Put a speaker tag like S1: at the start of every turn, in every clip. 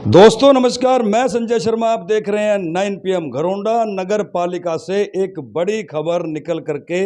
S1: दोस्तों नमस्कार, मैं संजय शर्मा। आप देख रहे हैं 9 PM। घरोंडा नगर पालिका से एक बड़ी खबर निकल करके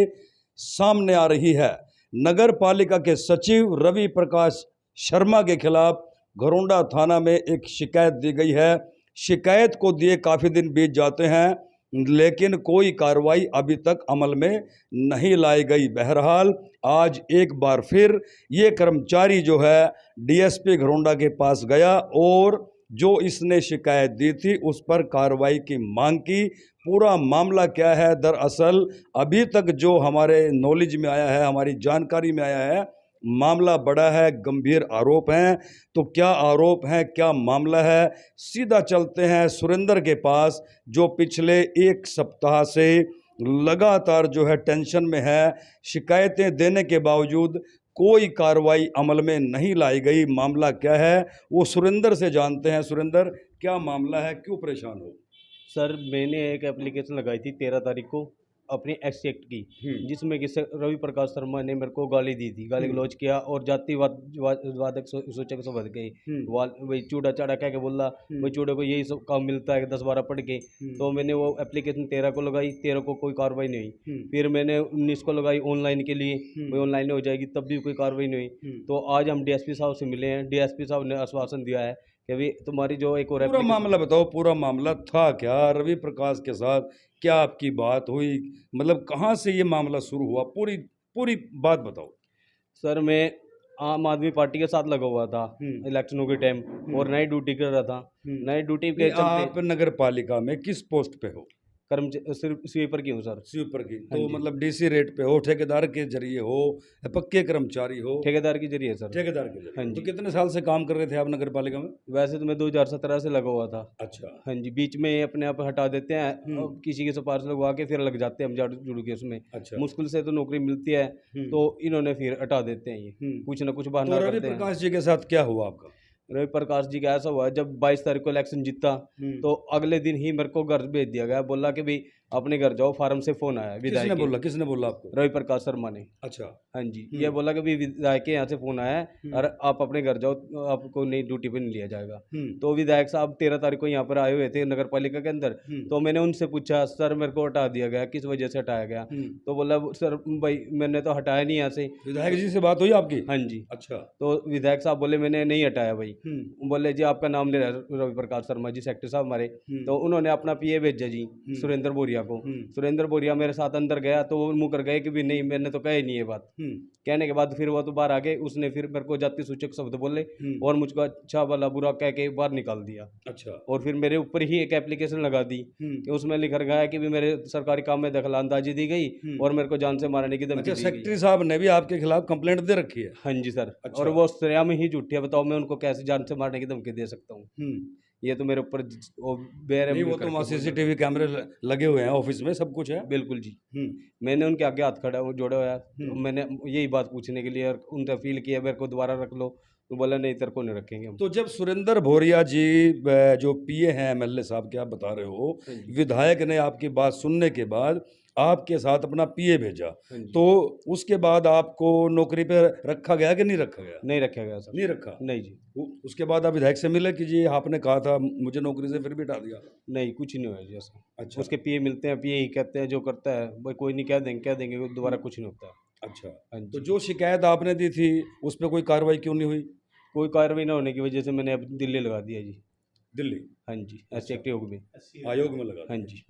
S1: सामने आ रही है। नगर पालिका के सचिव रवि प्रकाश शर्मा के खिलाफ घरोंडा थाना में एक शिकायत दी गई है। शिकायत को दिए काफ़ी दिन बीत जाते हैं, लेकिन कोई कार्रवाई अभी तक अमल में नहीं लाई गई। बहरहाल आज एक बार फिर ये कर्मचारी जो है DSP घरोंडा के पास गया और जो इसने शिकायत दी थी उस पर कार्रवाई की मांग की। पूरा मामला क्या है, दरअसल अभी तक जो हमारे नॉलेज में आया है, हमारी जानकारी में आया है, मामला बड़ा है, गंभीर आरोप हैं। तो क्या आरोप हैं, क्या मामला है, सीधा चलते हैं सुरेंद्र के पास, जो पिछले एक सप्ताह से लगातार जो है टेंशन में है। शिकायतें देने के बावजूद कोई कार्रवाई अमल में नहीं लाई गई। मामला क्या है वो सुरेंद्र से जानते हैं। सुरेंद्र, क्या मामला है, क्यों परेशान हो?
S2: सर, मैंने एक एप्लीकेशन लगाई थी 13 तारीख को अपनी एक्ट की, जिसमें कि रवि प्रकाश शर्मा ने मेरे को गाली दी थी, गाली गलौज किया और जातिवाद वादक सूचक से बढ़ गई। वही चूड़ा चाड़ा कह के बोला, वही चूड़े को यही सब काम मिलता है 10-12 पढ़ के। तो मैंने वो एप्लीकेशन 13 को लगाई, 13 को कोई कार्रवाई नहीं हुई। फिर मैंने 19 को लगाई ऑनलाइन के लिए, वही ऑनलाइन हो जाएगी, तब भी कोई कार्रवाई नहीं हुई। तो आज हम DSP साहब से मिले हैं। DSP साहब ने आश्वासन दिया है कि अभी तुम्हारी जो एक और
S1: पूरा मामला बताओ, पूरा मामला था क्या? रवि प्रकाश के साथ क्या आपकी बात हुई? मतलब कहाँ से ये मामला शुरू हुआ? पूरी पूरी बात बताओ।
S2: सर, मैं आम आदमी पार्टी के साथ लगा हुआ था इलेक्शनों के टाइम, और नाइट ड्यूटी कर रहा था। नाइट ड्यूटी के चलते
S1: आप नगर पालिका में किस पोस्ट पे हो?
S2: सिर्फ स्वीपर की हूँ सर।
S1: स्वीपर की। तो मतलब DC रेट पे हो, ठेकेदार के जरिए हो, या पक्के कर्मचारी हो?
S2: ठेकेदार के जरिए सर।
S1: ठेकेदार के जरिए।
S2: हाँ
S1: तो
S2: जी।
S1: कितने साल से काम कर रहे थे आप नगर पालिका में?
S2: वैसे तो मैं 2017 से लगा हुआ था।
S1: अच्छा।
S2: हाँ जी, बीच में अपने आप हटा देते हैं, अब किसी की सिफारिश लगवा के फिर लग जाते हैं हम जुड़ के उसमें।
S1: अच्छा।
S2: मुश्किल से तो नौकरी मिलती है, तो इन्होंने फिर हटा देते हैं, ये कुछ ना कुछ बहाना
S1: तो रवि
S2: करते हैं।
S1: प्रकाश जी के साथ क्या हुआ आपका?
S2: रवि प्रकाश जी का ऐसा हुआ, जब 22 तारीख को इलेक्शन जीता, तो अगले दिन ही मेरे को घर भेज दिया गया, बोला कि भाई अपने घर जाओ, फार्म से फोन आया विधायक के।
S1: किसने बोला आपको?
S2: रवि प्रकाश शर्मा ने।
S1: अच्छा।
S2: हाँ जी, ये बोला कि भाई विधायक के यहाँ से फोन आया है और आप अपने घर जाओ, आपको नई ड्यूटी पे नहीं लिया जाएगा। तो विधायक साहब 13 तारीख को यहाँ पर आए हुए थे नगर पालिका के अंदर। तो मैंने उनसे पूछा, सर मेरे को हटा दिया गया, किस वजह से हटाया गया? तो बोला, सर भाई मैंने तो हटाया नहीं यहाँ से।
S1: विधायक जी से बात हुई आपकी?
S2: हाँ जी।
S1: अच्छा।
S2: तो विधायक साहब बोले मैंने नहीं हटाया भाई। बोले जी आपका नाम ले रहा है रवि प्रकाश शर्मा जी, सेक्रेटरी साहब हमारे। तो उन्होंने अपना PA भेजा जी, सुरेंद्र बोरिया को। सुरेंद्र बोरिया मेरे साथ अंदर गया, तो वो मुकर गए कि भी नहीं, मैंने तो कहा ही नहीं ये बात। कहने के बाद फिर वो तो बाहर आ गए, उसने फिर मेरे को जाति सूचक शब्द बोले और मुझको अच्छा भला बुरा कह के बाहर निकाल दिया।
S1: अच्छा।
S2: और फिर मेरे ऊपर ही एक एप्लीकेशन लगा दी कि उसमें लिखा गया है कि भी मेरे सरकारी काम में दखलंदाजी दी गई और मेरे को जान से मारने की धमकी दी गई।
S1: सेक्रेटरी साहब ने भी आपके खिलाफ कंप्लेंट दे रखी है?
S2: हाँ जी सर।
S1: अच्छा।
S2: और वो श्रेया में ही झूठी है, बताओ मैं उनको कैसे जान से मारने की धमकी दे सकता हूँ? ये तो मेरे ऊपर
S1: नहीं, वो तो वहाँ CCTV कैमरे लगे हुए हैं, ऑफिस में सब कुछ है।
S2: बिल्कुल जी। मैंने उनके आगे हाथ खड़ा जोड़ा हुआ है, तो मैंने यही बात पूछने के लिए और उनसे अपील किया मेरे को दोबारा रख लो, तो बोला नहीं तेरे को नहीं रखेंगे हम।
S1: तो जब सुरेंद्र बोरिया जी जो PA हैं MLA साहब के, आप बता रहे हो, विधायक ने आपकी बात सुनने के बाद आपके साथ अपना PA भेजा, तो उसके बाद आपको नौकरी पे रखा गया कि नहीं रखा गया?
S2: नहीं रखा गया सर।
S1: नहीं रखा?
S2: नहीं जी।
S1: उसके बाद आप विधायक से मिले कि जी आपने कहा था मुझे नौकरी से, फिर भी हटा दिया?
S2: नहीं, कुछ नहीं हुआ जी ऐसा।
S1: अच्छा।
S2: उसके PA मिलते हैं, PA ही कहते हैं जो करता है भाई, कोई नहीं, कह देंगे दोबारा कुछ नहीं होता।
S1: अच्छा।
S2: हाँ
S1: तो
S2: जी।
S1: जो शिकायत आपने दी थी उस पर कोई कार्रवाई क्यों नहीं हुई?
S2: कोई कार्रवाई ना होने की वजह से मैंने अब दिल्ली लगा दिया जी।
S1: दिल्ली?
S2: हाँ जी, SC आयोग में।
S1: आयोग में लगा?
S2: हाँ जी।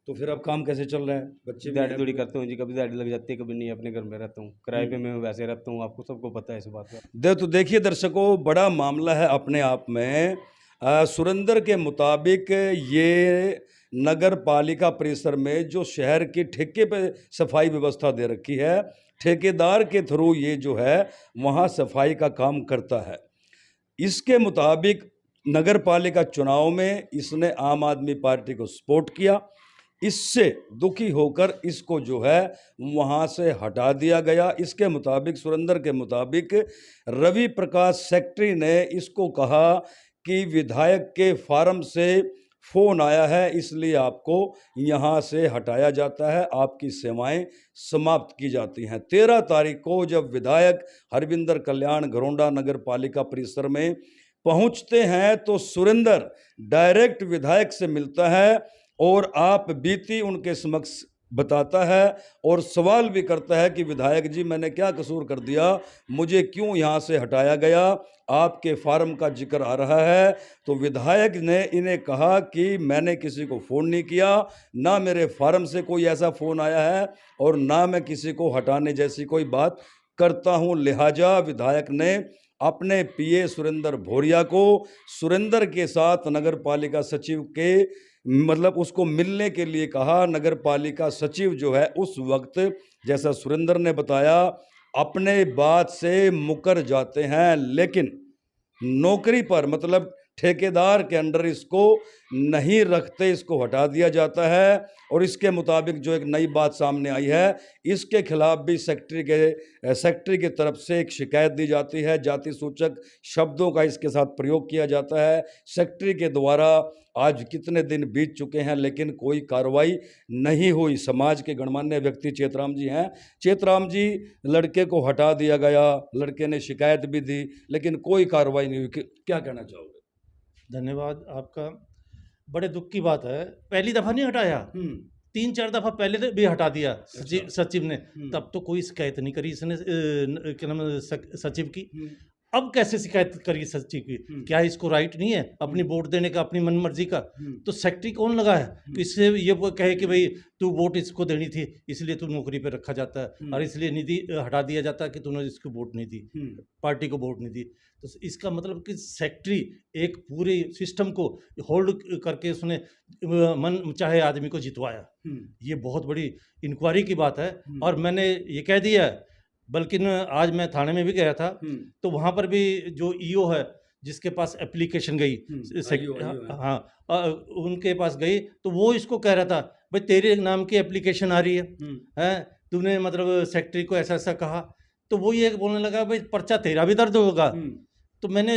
S1: तो फिर अब काम कैसे चल रहा है? बच्चे भी
S2: दिहाड़ी
S1: हैं?
S2: दूड़ी करता हूँ जी, कभी दिहाड़ी लग जाती है, कभी नहीं, अपने घर में रहता हूँ, किराए पे मैं वैसे रहता हूँ, आपको सबको पता है इस बात का।
S1: तो देखिए दर्शकों, बड़ा मामला है अपने आप में। सुरेंद्र के मुताबिक ये नगर पालिका परिसर में जो शहर की ठेके पे सफाई व्यवस्था दे रखी है, ठेकेदार के थ्रू ये जो है वहाँ सफाई का काम करता है। इसके मुताबिक नगर पालिका चुनाव में इसने आम आदमी पार्टी को सपोर्ट किया, इससे दुखी होकर इसको जो है वहाँ से हटा दिया गया। इसके मुताबिक, सुरेंद्र के मुताबिक, रवि प्रकाश सेक्रेटरी ने इसको कहा कि विधायक के फार्म से फ़ोन आया है, इसलिए आपको यहाँ से हटाया जाता है, आपकी सेवाएं समाप्त की जाती हैं। 13 तारीख को जब विधायक हरविंदर कल्याण घरोंडा नगर पालिका परिसर में पहुंचते हैं तो सुरेंद्र डायरेक्ट विधायक से मिलता है और आप बीती उनके समक्ष बताता है और सवाल भी करता है कि विधायक जी मैंने क्या कसूर कर दिया, मुझे क्यों यहाँ से हटाया गया, आपके फार्म का जिक्र आ रहा है। तो विधायक ने इन्हें कहा कि मैंने किसी को फ़ोन नहीं किया, ना मेरे फार्म से कोई ऐसा फ़ोन आया है और ना मैं किसी को हटाने जैसी कोई बात करता हूँ। लिहाजा विधायक ने अपने पीए सुरेंद्र भौरिया को सुरेंद्र के साथ नगर पालिका सचिव के मतलब उसको मिलने के लिए कहा। नगर पालिका सचिव जो है उस वक्त जैसा सुरेंद्र ने बताया अपने बात से मुकर जाते हैं, लेकिन नौकरी पर मतलब ठेकेदार के अंडर इसको नहीं रखते, इसको हटा दिया जाता है। और इसके मुताबिक जो एक नई बात सामने आई है, इसके खिलाफ भी सेक्रेटरी की तरफ से एक शिकायत दी जाती है। जाति सूचक शब्दों का इसके साथ प्रयोग किया जाता है। सेक्रेटरी के द्वारा आज कितने दिन बीत चुके हैं लेकिन कोई कार्रवाई नहीं हुई। समाज के गणमान्य व्यक्ति चेतराम जी हैं। चेतराम जी, लड़के को हटा दिया गया, लड़के ने शिकायत भी दी लेकिन कोई कार्रवाई नहीं हुई, क्या कहना चाहोगे?
S3: धन्यवाद आपका। बड़े दुख की बात है, पहली दफा नहीं हटाया, 3-4 दफा पहले भी हटा दिया सचिव ने, तब तो कोई शिकायत नहीं करी इसने क्या नाम सचिव की। अब कैसे शिकायत करी सचिव की? क्या इसको राइट नहीं है अपनी वोट देने का, अपनी मनमर्जी का? तो सेक्रेटरी कौन लगा है इससे ये वो कहे कि भाई तू वोट इसको देनी थी इसलिए तू नौकरी पे रखा जाता है और इसलिए निधि हटा दिया जाता है कि तूने इसको वोट नहीं दी, पार्टी को वोट नहीं दी। तो इसका मतलब कि सेक्रेटरी एक पूरे सिस्टम को होल्ड करके उसने मन चाहे आदमी को जितवाया। ये बहुत बड़ी इंक्वायरी की बात है और मैंने ये कह दिया है, बल्कि आज मैं थाने में भी गया था तो वहाँ पर भी जो ईओ है जिसके पास एप्लीकेशन गई हाँ उनके पास गई तो वो इसको कह रहा था भाई तेरे नाम की एप्लीकेशन आ रही है तूने मतलब सेक्रेटरी को ऐसा ऐसा कहा। तो वो ये बोलने लगा भाई पर्चा तेरा भी दर्ज होगा। तो मैंने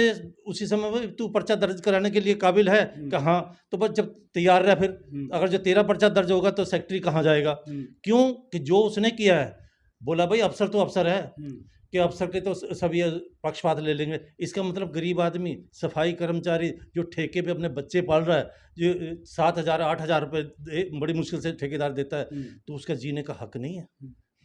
S3: उसी समय भाई तू पर्चा दर्ज कराने के लिए काबिल है कि हाँ, तो बस जब तैयार रहा फिर अगर जो तेरा पर्चा दर्ज होगा तो सेक्रेटरी कहाँ जाएगा? क्यों कि जो उसने किया है बोला भाई अफसर तो अफसर है कि अफसर के तो सभी पक्षपात ले लेंगे। इसका मतलब गरीब आदमी सफाई कर्मचारी जो ठेके पे अपने बच्चे पाल रहा है, जो 7,000-8,000 रुपये बड़ी मुश्किल से ठेकेदार देता है, तो उसका जीने का हक नहीं है।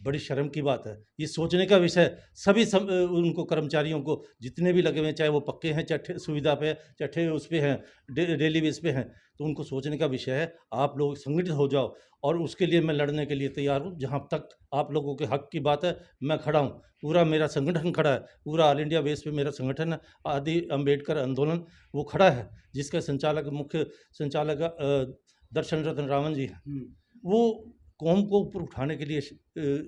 S3: बड़ी शर्म की बात है, ये सोचने का विषय सभी उनको कर्मचारियों को जितने भी लगे हुए हैं, चाहे वो पक्के हैं चाहे सुविधा पे चाहे उस पर हैं डेली बेस पे हैं, तो उनको सोचने का विषय है। आप लोग संगठित हो जाओ और उसके लिए मैं लड़ने के लिए तैयार हूँ। जहाँ तक आप लोगों के हक की बात है मैं खड़ा हूँ, पूरा मेरा संगठन खड़ा है, पूरा ऑल इंडिया बेस पे मेरा संगठन है आदि अम्बेडकर आंदोलन वो खड़ा है, जिसका मुख्य संचालक दर्शन रत्न रावण जी हैं। वो कौम को ऊपर उठाने के लिए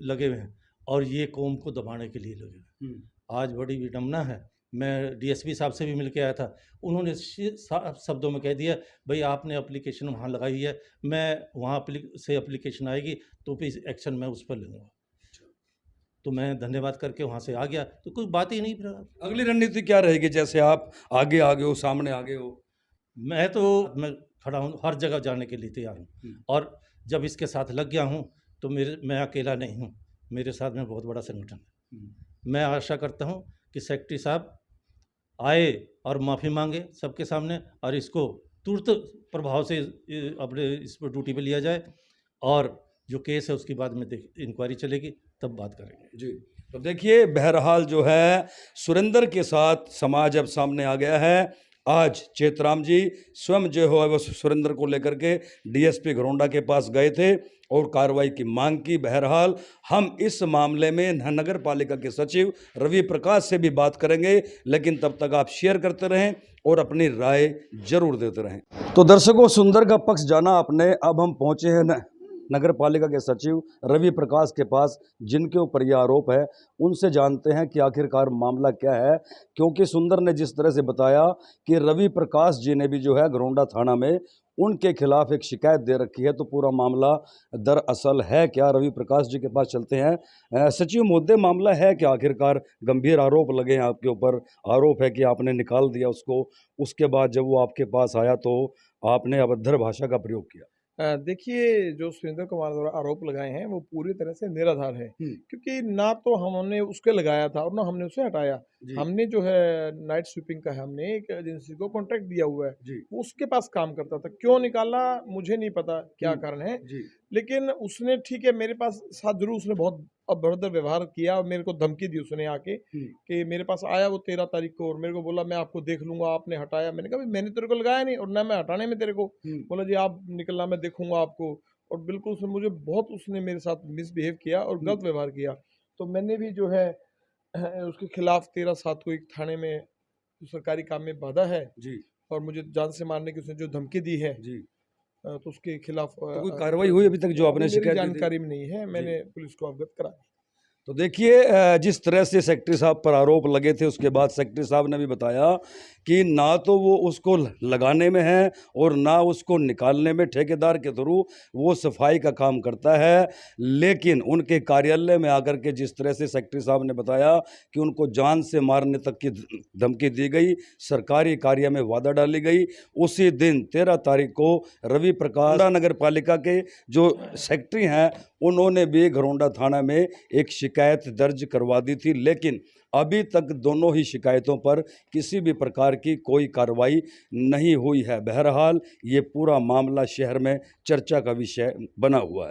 S3: लगे हुए हैं और ये कौम को दबाने के लिए लगे हुए हैं। आज बड़ी विडम्बना है, मैं डीएसपी साहब से भी मिल के आया था, उन्होंने शब्दों में कह दिया भाई आपने एप्लीकेशन वहाँ लगाई है, मैं वहाँ से एप्लीकेशन आएगी तो फिर एक्शन मैं उस पर लूँगा। तो मैं धन्यवाद करके वहाँ से आ गया, तो कोई बात ही नहीं। फिर
S1: अगली रणनीति क्या रहेगी? जैसे आप आगे हो, सामने आगे हो।
S3: मैं खड़ा हूँ, हर जगह जाने के लिए तैयार हूँ और जब इसके साथ लग गया हूँ तो मैं अकेला नहीं हूँ, मेरे साथ में बहुत बड़ा संगठन है। मैं आशा करता हूँ कि सेक्रेटरी साहब आए और माफ़ी मांगे सबके सामने और इसको तुरंत प्रभाव से अपने इस पर ड्यूटी पे लिया जाए और जो केस है उसके बाद में इंक्वायरी चलेगी तब बात करेंगे।
S1: जी, तो देखिए बहरहाल जो है सुरेंद्र के साथ समाज अब सामने आ गया है। आज चेतराम जी स्वयं जो है वो सुरेंद्र को लेकर के डीएसपी घरोंडा के पास गए थे और कार्रवाई की मांग की। बहरहाल हम इस मामले में नगर पालिका के सचिव रवि प्रकाश से भी बात करेंगे, लेकिन तब तक आप शेयर करते रहें और अपनी राय जरूर देते रहें। तो दर्शकों, सुंदर का पक्ष जाना आपने। अब हम पहुंचे हैं नगर पालिका के सचिव रवि प्रकाश के पास, जिनके ऊपर यह आरोप है। उनसे जानते हैं कि आखिरकार मामला क्या है, क्योंकि सुंदर ने जिस तरह से बताया कि रवि प्रकाश जी ने भी जो है घरोंडा थाना में उनके खिलाफ एक शिकायत दे रखी है, तो पूरा मामला दरअसल है क्या? रवि प्रकाश जी के पास चलते हैं। सचिव महोदय, मामला है क्या आखिरकार? गंभीर आरोप लगे हैं आपके ऊपर, आरोप है कि आपने निकाल दिया उसको, उसके बाद जब वो आपके पास आया तो आपने अभद्र भाषा का प्रयोग किया।
S4: देखिए, जो सुरेंद्र कुमार द्वारा आरोप लगाए हैं वो पूरी तरह से निराधार है, क्योंकि ना तो हमने उसके लगाया था और ना हमने उसे हटाया।
S1: जी।
S4: हमने जो है नाइट स्वीपिंग का हमने एक एजेंसी को कॉन्ट्रैक्ट दिया हुआ है,
S1: जी।
S4: वो उसके पास काम करता था। क्यों निकाला मुझे नहीं पता क्या कारण है,
S1: जी।
S4: लेकिन उसने ठीक है मेरे पास साथ जरूर उसने बहुत अभद्र व्यवहार किया और मेरे को धमकी दी उसने आके कि मेरे पास आया वो 13 तारीख को और मेरे को बोला मैं आपको देख लूंगा, आपने हटाया। मैंने कहा भाई मैंने तेरे को लगाया नहीं और ना मैं हटाने में तेरे को। बोला जी आप निकलना मैं देखूंगा आपको। और बिल्कुल उसने मुझे बहुत उसने मेरे साथ मिसबिहेव किया और गलत व्यवहार किया। तो मैंने भी जो है उसके खिलाफ 13/7 को एक थाने में सरकारी काम में बाधा है
S1: जी।
S4: और मुझे जान से मारने की उसने जो धमकी दी है,
S1: जी।
S4: तो उसके खिलाफ
S1: तो कोई कार्रवाई हुई अभी तक जो आपने
S4: मेरी
S1: शिकायत दी थी?
S4: जानकारी में नहीं है, मैंने पुलिस को अवगत करा दिया।
S1: तो देखिए जिस तरह से सेक्रेटरी साहब पर आरोप लगे थे उसके बाद सेक्रेटरी साहब ने भी बताया कि ना तो वो उसको लगाने में है और ना उसको निकालने में, ठेकेदार के थ्रू वो सफाई का काम करता है। लेकिन उनके कार्यालय में आकर के जिस तरह से सेक्रेटरी साहब ने बताया कि उनको जान से मारने तक की धमकी दी गई, सरकारी कार्य में वादा डाली गई। उसी दिन 13 तारीख को रवि प्रकाश नगर पालिका के जो सेक्रेटरी हैं उन्होंने भी घरौंडा थाना में एक शिकायत दर्ज करवा दी थी, लेकिन अभी तक दोनों ही शिकायतों पर किसी भी प्रकार की कोई कार्रवाई नहीं हुई है। बहरहाल ये पूरा मामला शहर में चर्चा का विषय बना हुआ है।